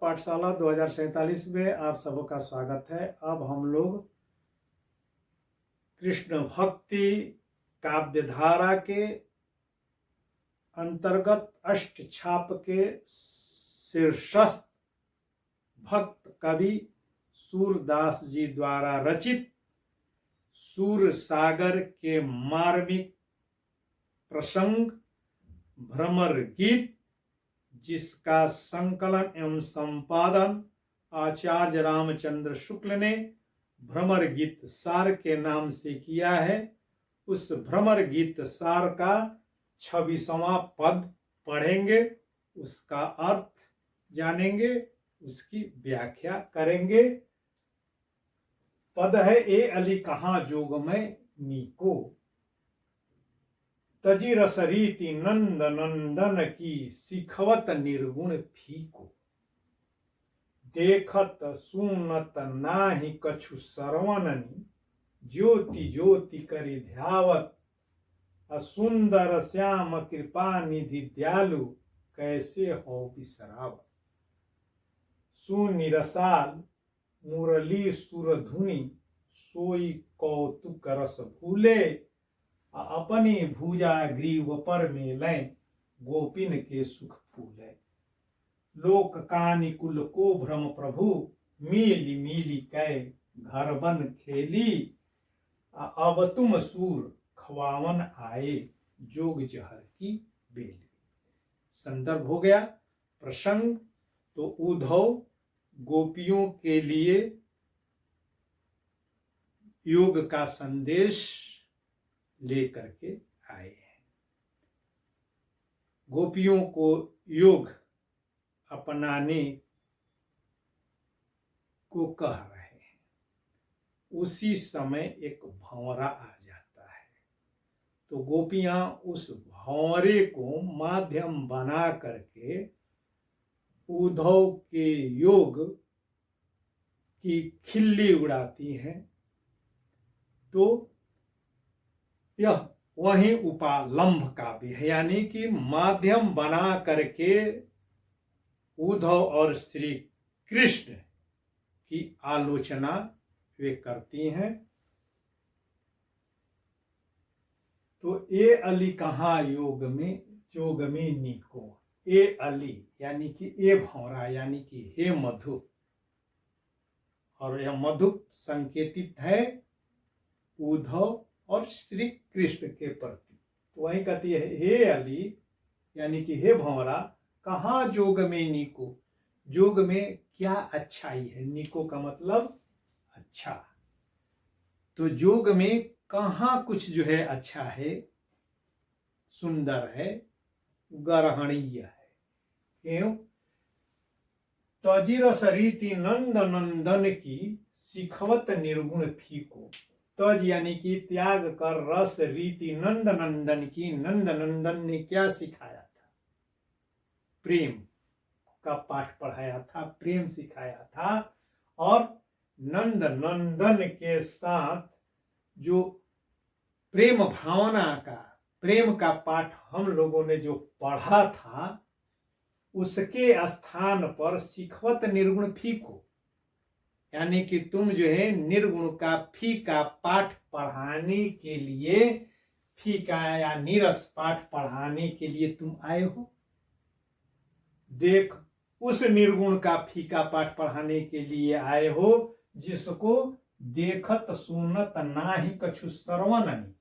पाठशाला 2047 में आप सबका स्वागत है। अब हम लोग कृष्ण भक्ति काव्यधारा के अंतर्गत अष्टछाप के शीर्षस्थ भक्त कवि सूरदास जी द्वारा रचित सूर सागर के मार्मिक प्रसंग भ्रमर गीत, जिसका संकलन एवं संपादन आचार्य रामचंद्र शुक्ल ने भ्रमर गीत सार के नाम से किया है, उस भ्रमर गीत सार का 26वां पद पढ़ेंगे, उसका अर्थ जानेंगे, उसकी व्याख्या करेंगे। पद है, ए अली कहाँ जोग में नीको, तजी रस रीति नंद नंदन की सिखवत निर्गुण फीको, देखत सुनत नाही कछु सरवननी, ज्योति ज्योति करि ध्यावत, असुंदर श्याम कृपा निधि दयालु, कैसे हो बिसरावत। सुनिरसाल मुरली सुर धुनि, सोई कौतुक रस भूले, अपनी भुजा ग्रीव पर मेलें, गोपिन के सुख फूले। लोक कानि कुल को भ्रम प्रभु, मीली मीली कै घर बन खेली, अब तुम सूर खवावन आए, जोग जहर की बेली। संदर्भ हो गया। प्रसंग तो उद्धव गोपियों के लिए योग का संदेश लेकर के आए हैं। गोपियों को योग अपनाने को कह रहे हैं। उसी समय एक भंवरा आ जाता है, तो गोपियां उस भंवरे को माध्यम बना करके उद्धव के योग की खिल्ली उड़ाती हैं। तो यह वही उपालंभ काव्य है, यानी कि माध्यम बना करके उद्धव और श्री कृष्ण की आलोचना वे करती हैं। तो ए अली कहाँ योग में नीको, ए अली यानी कि ए भंवरा, यानी कि हे मधु, और यह मधु संकेतित है उद्धव और श्री कृष्ण के प्रति। तो वही कहती है, हे अली यानी कि हे भंवरा, कहाँ जोग में नीको, जोग में क्या अच्छाई है। नीको का मतलब अच्छा, तो जोग में कहाँ कुछ जो है अच्छा है, सुंदर है, ग्रहणीय है। क्यों? तजिरस रीति नंद नंदन की सिखवत निर्गुण फीको, तज यानी कि त्याग कर, रस रीति नंद नंदन की, नंद नंदन ने क्या सिखाया था? प्रेम का पाठ पढ़ाया था, प्रेम सिखाया था। और नंद नंदन के साथ जो प्रेम भावना का, प्रेम का पाठ हम लोगों ने जो पढ़ा था, उसके स्थान पर सिखवत निर्गुण फीको, यानी कि तुम जो है निर्गुण का फीका पाठ पढ़ाने के लिए, फीका या नीरस पाठ पढ़ाने के लिए तुम आए हो। देख, उस निर्गुण का फीका पाठ पढ़ाने के लिए आए हो, जिसको देखत सुनत नाही कछु सरवननी,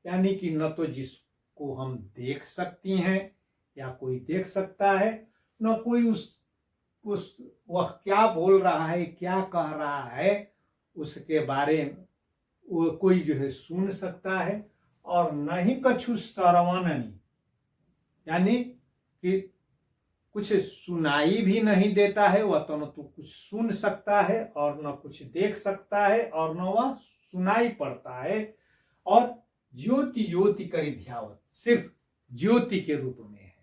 यानी कि न तो जिसको हम देख सकती हैं या कोई देख सकता है, न कोई उस वह क्या बोल रहा है, क्या कह रहा है, उसके बारे में वो कोई जो है सुन सकता है। और न ही कछु सरवननी, यानी कि कुछ सुनाई भी नहीं देता है, वह तो न तो कुछ सुन सकता है और न कुछ देख सकता है और न वह सुनाई पड़ता है। और ज्योति ज्योति करि ध्यावत, सिर्फ ज्योति के रूप में है।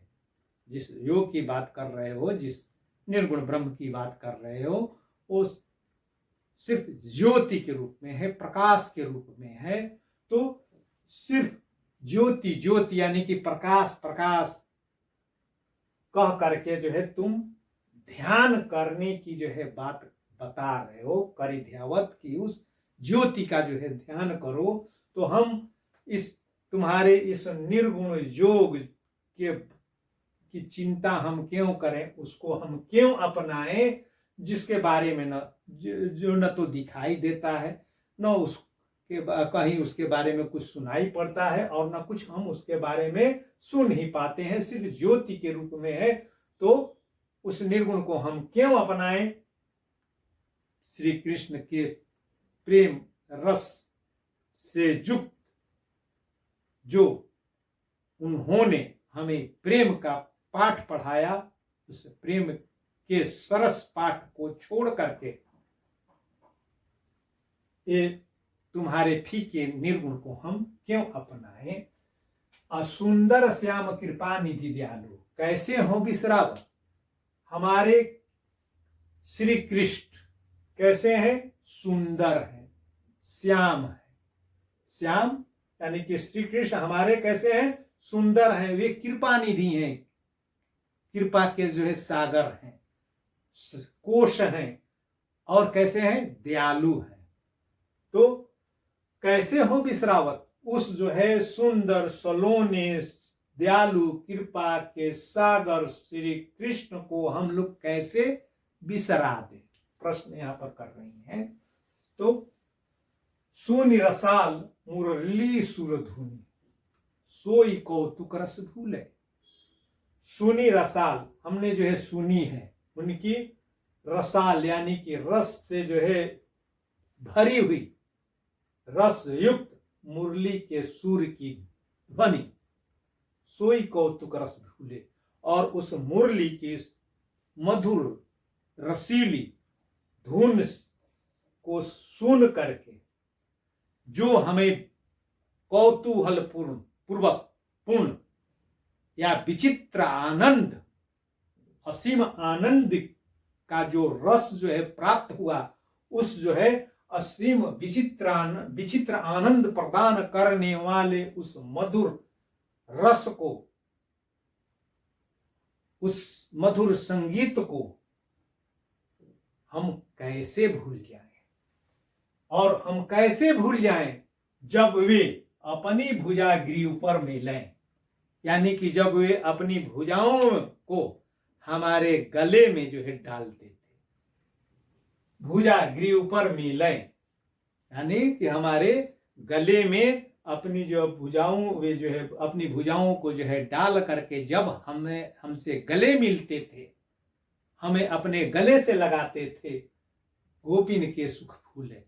जिस योग की बात कर रहे हो, जिस निर्गुण ब्रह्म की बात कर रहे हो, वो सिर्फ ज्योति के रूप में है, प्रकाश के रूप में है। तो सिर्फ ज्योति ज्योति यानी कि प्रकाश प्रकाश कह करके जो है तुम ध्यान करने की जो है बात बता रहे हो, करिध्यावत की उस ज्योति का जो है ध्यान करो, तो हम इस तुम्हारे इस निर्गुण योग के की चिंता हम क्यों करें, उसको हम क्यों अपनाएं, जिसके बारे में न जो न तो दिखाई देता है, न उसके कहीं उसके बारे में कुछ सुनाई पड़ता है, और न कुछ हम उसके बारे में सुन ही पाते हैं, सिर्फ ज्योति के रूप में है। तो उस निर्गुण को हम क्यों अपनाएं? श्री कृष्ण के प्रेम रस से युक्त जो उन्होंने हमें प्रेम का पाठ पढ़ाया, उस प्रेम के सरस पाठ को छोड़ करके ये तुम्हारे फीके निर्गुण को हम क्यों अपनाएं? असुंदर श्याम कृपा निधि दयालु, कैसे हो विश्राव? हमारे श्री कृष्ण कैसे हैं? सुंदर हैं, श्याम है। श्याम यानी कि श्री कृष्ण हमारे कैसे हैं? सुंदर हैं। वे कृपा निधि हैं, कृपा के जो है सागर हैं, कोश हैं, और कैसे हैं? दयालु हैं। तो कैसे हो विश्रावत? उस जो है सुंदर सलोने दयालु कृपा के सागर श्री कृष्ण को हम लोग कैसे बिसरा दे? प्रश्न यहां पर कर रही हैं। तो सुनिरसाल मुरली सुरधुनि, सोई कौतुक रस भूले। सुनी रसाल, हमने जो है सुनी है उनकी रसाल यानी कि रस से जो है भरी हुई, रस युक्त मुरली के सुर की ध्वनि, सोई कौतुक रस भूले। और उस मुरली की मधुर रसीली धुन को सुन करके जो हमें कौतूहल पूर्ण या विचित्र आनंद, असीम आनंद का जो रस जो है प्राप्त हुआ, उस जो है असीम विचित्र आनंद प्रदान करने वाले उस मधुर रस को, उस मधुर संगीत को हम कैसे भूल जाएं? और हम कैसे भूल जाएं जब वे अपनी भुजा ग्रीव पर मिलें, यानी कि जब वे अपनी भुजाओं को हमारे गले में जो है डालते थे। भुजा ग्रीव पर मिलें यानी कि हमारे गले में अपनी जो भुजाओं, वे जो है अपनी भुजाओं को जो है डाल करके जब हमसे गले मिलते थे, हमें अपने गले से लगाते थे, गोपिन के सुख फूले।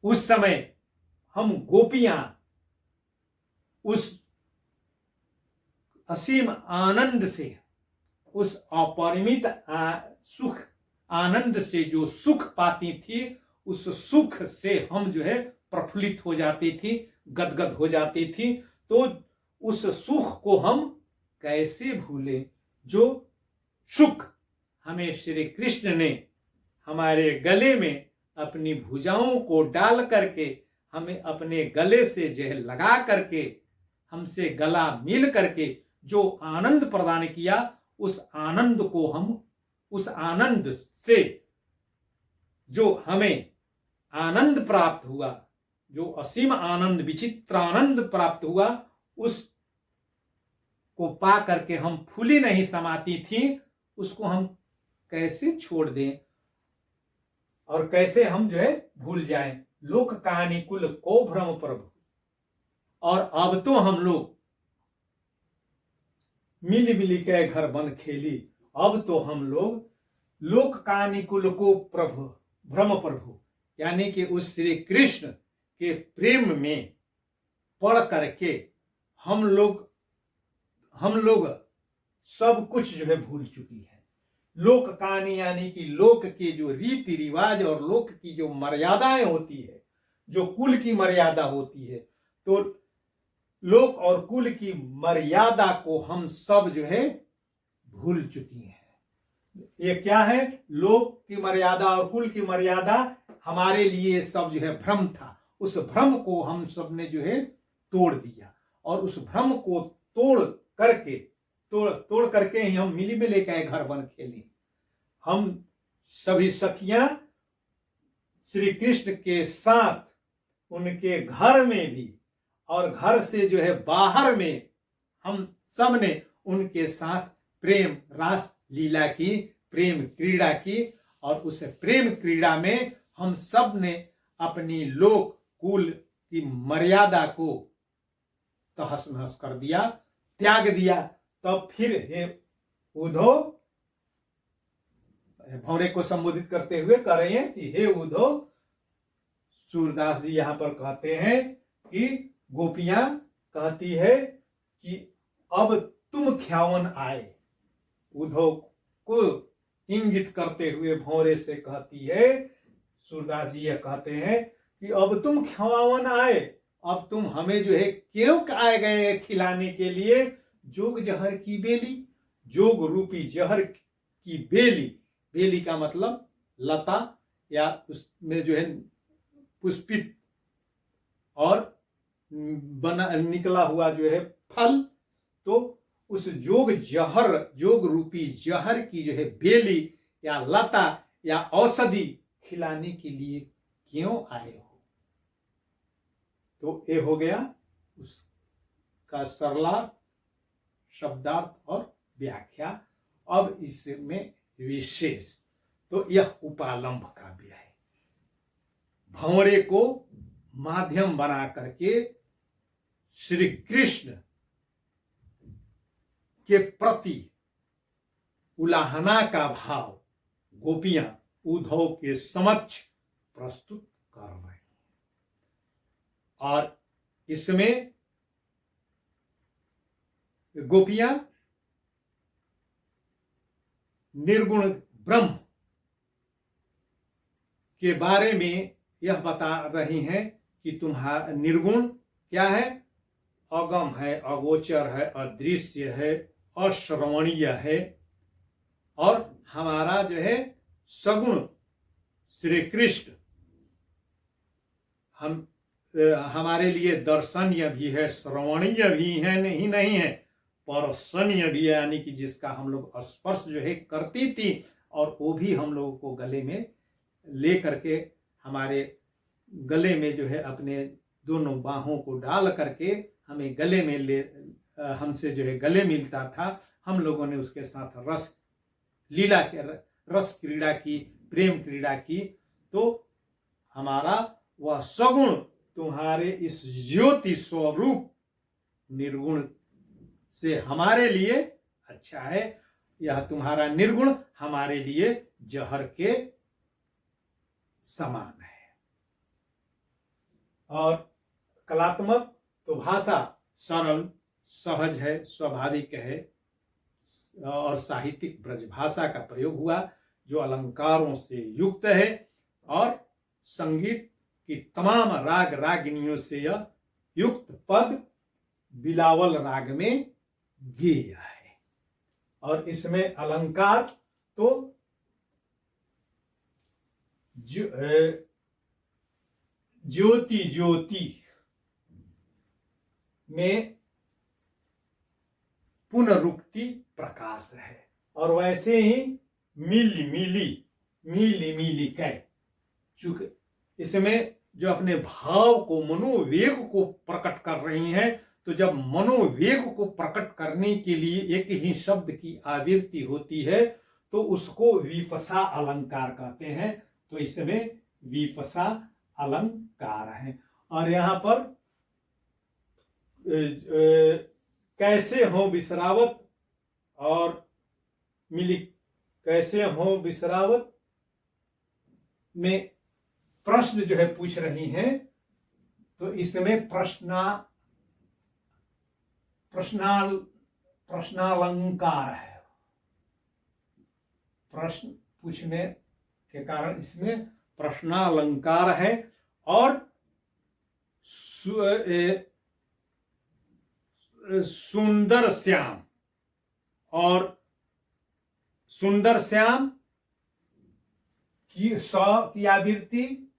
उस समय हम गोपियां उस असीम आनंद से, उस अपरिमित सुख आनंद से जो सुख पाती थी, उस सुख से हम जो है प्रफुल्लित हो जाती थी, गदगद हो जाती थी। तो उस सुख को हम कैसे भूलें जो सुख हमें श्री कृष्ण ने हमारे गले में अपनी भुजाओं को डाल करके, हमें अपने गले से जो है लगा करके, हमसे गला मिल करके जो आनंद प्रदान किया, उस आनंद को हम, उस आनंद से जो हमें आनंद प्राप्त हुआ, जो असीम आनंद, विचित्र आनंद प्राप्त हुआ, उस को पा करके हम फूली नहीं समाती थी, उसको हम कैसे छोड़ दें और कैसे हम जो है भूल जाएं? लोक कहानी कुल को भ्रम प्रभु। और अब तो हम लोग मिली मिली के घर बन खेली, अब तो हम लोग लोक कहानी कुल को प्रभु भ्रम प्रभु, यानी कि उस श्री कृष्ण के प्रेम में पड़ करके हम लोग सब कुछ जो है भूल चुकी है। लोक कहानी यानी कि लोक के जो रीति रिवाज और लोक की जो मर्यादाएं होती है, जो कुल की मर्यादा होती है, तो लोक और कुल की मर्यादा को हम सब जो है भूल चुकी हैं। ये क्या है? लोक की मर्यादा और कुल की मर्यादा हमारे लिए सब जो है भ्रम था। उस भ्रम को हम सब ने जो है तोड़ दिया, और उस भ्रम को तोड़ करके ही हम मिली मिले के घर बन खेली। हम सभी सखियां श्री कृष्ण के साथ उनके घर में भी और घर से जो है बाहर में हम सब ने उनके साथ प्रेम रास लीला की, प्रेम क्रीड़ा की। और उस प्रेम क्रीड़ा में हम सब ने अपनी लोक कुल की मर्यादा को तहस नहस कर दिया, त्याग दिया। तब फिर हे उद्धव, भौरे को संबोधित करते हुए कह रहे हैं कि हे उद्धव, सूरदास जी यहां पर कहते हैं कि गोपियां कहती है कि अब तुम ख्यावन आए। उद्धव को इंगित करते हुए भौरे से कहती है, सूरदास जी यह कहते हैं कि अब तुम ख्यावन आए, अब तुम हमें जो है क्यों आए गए खिलाने के लिए जोग जहर की बेली, जोग रूपी जहर की बेली। बेली का मतलब लता या उसमें जो है पुष्पित और बना निकला हुआ जो है फल। तो उस जोग रूपी जहर की जो है बेली या लता या औषधि खिलाने के लिए क्यों आए हो। तो ये हो गया उसका सरला शब्दार्थ और व्याख्या। अब इसमें विशेष, तो यह उपालंब काव्य है। भंवरे को माध्यम बना करके श्री कृष्ण के प्रति उलाहना का भाव गोपियां उद्धव के समक्ष प्रस्तुत कर रहे हैं। और इसमें गोपियां निर्गुण ब्रह्म के बारे में यह बता रही हैं कि तुम्हारा निर्गुण क्या है, अगम है, अगोचर है, अदृश्य है, अश्रवणीय है। और हमारा जो है सगुण श्री कृष्ण हमारे लिए दर्शनीय भी है, श्रवणीय भी है, नहीं है, परसनीय भी है, यानी कि जिसका हम लोग स्पर्श जो है करती थी और वो भी हम लोगों को गले में ले करके हमारे गले में जो है अपने दोनों बाहों को डाल करके हमें गले में ले हमसे जो है गले मिलता था। हम लोगों ने उसके साथ रस लीला के रस क्रीड़ा की, प्रेम क्रीड़ा की। तो हमारा वह सगुण तुम्हारे इस ज्योति स्वरूप निर्गुण से हमारे लिए अच्छा है। यह तुम्हारा निर्गुण हमारे लिए जहर के समान है। और कलात्मक तो भाषा सरल सहज है, स्वाभाविक है और साहित्यिक ब्रज भाषा का प्रयोग हुआ जो अलंकारों से युक्त है। और संगीत की तमाम राग रागिनियों से यह युक्त पद बिलावल राग में गेय है। और इसमें अलंकार तो ज्योति ज्योति में पुनरुक्ति प्रकाश है। और वैसे ही मिली मिली मिली मिली कै, चूंकि इसमें जो अपने भाव को मनोवेग को प्रकट कर रही हैं, तो जब मनोवेग को प्रकट करने के लिए एक ही शब्द की आवृत्ति होती है तो उसको विपसा अलंकार कहते हैं। तो इसमें विपसा अलंकार है। और यहां पर कैसे हो विश्रावत और मिली कैसे हो विश्रावत में प्रश्न जो है पूछ रही हैं। तो इसमें प्रश्नालंकार है। प्रश्न पूछने के कारण इसमें प्रश्नालंकार है। और सुंदर श्याम और सुंदर श्याम की की आवृत्ति,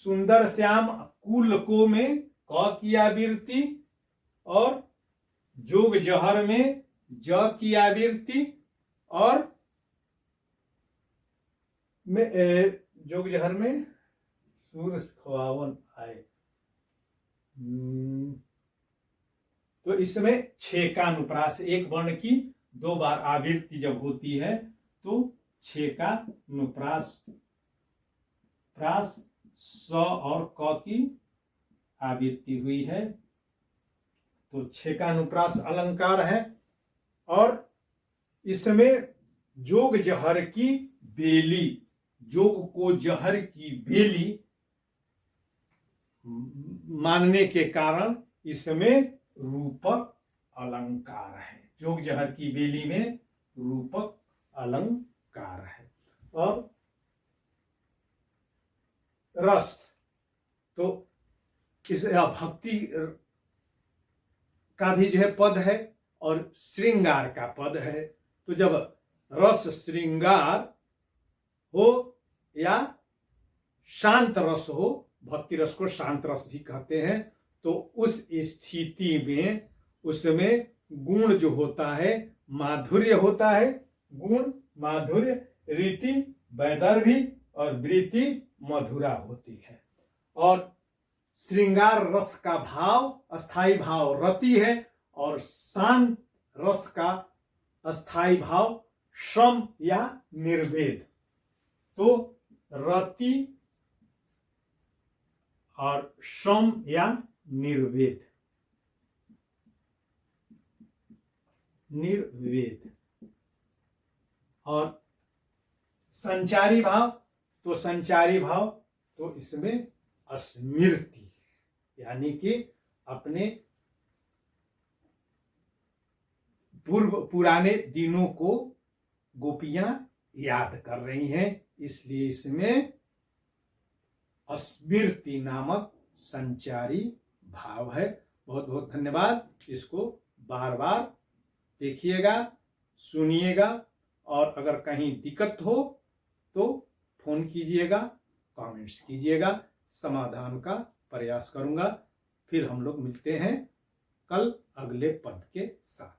सुंदर श्याम कुल को में क की आवृत्ति और जोग जहर में ज की आवृत्ति और में जोग जहर में सूर खवावन आए। तो इसमें छे का अनुप्रास, एक वर्ण की दो बार आवृत्ति जब होती है तो छे का अनुप्रास, प्रास स और क की आवृत्ति हुई है तो छे का अनुप्रास अलंकार है। और इसमें जोग जहर की बेली, जोग को जहर की बेली मानने के कारण इसमें रूपक अलंकार है। जोग जहर की बेली में रूपक अलंकार है। अब रस, तो इस भक्ति का भी जो है पद है और श्रृंगार का पद है। तो जब रस श्रृंगार हो या शांत रस हो, भक्ति रस को शांत रस भी कहते हैं, तो उस स्थिति में उसमें गुण जो होता है माधुर्य होता है। गुण माधुर्य, रीति वैदर्भी और वृत्ति मधुरा होती है। और श्रृंगार रस का भाव, अस्थाई भाव रति है और शांत रस का अस्थाई भाव श्रम या निर्वेद। तो रति और श्रम या निर्वेद, निर्वेद। और संचारी भाव, तो संचारी भाव तो इसमें स्मृति, यानी कि अपने पुराने दिनों को गोपियां याद कर रही हैं, इसलिए इसमें स्मृति नामक संचारी भाव है। बहुत बहुत धन्यवाद। इसको बार बार देखिएगा, सुनिएगा और अगर कहीं दिक्कत हो तो फोन कीजिएगा, कमेंट्स कीजिएगा, समाधान का प्रयास करूंगा। फिर हम लोग मिलते हैं कल अगले पद के साथ।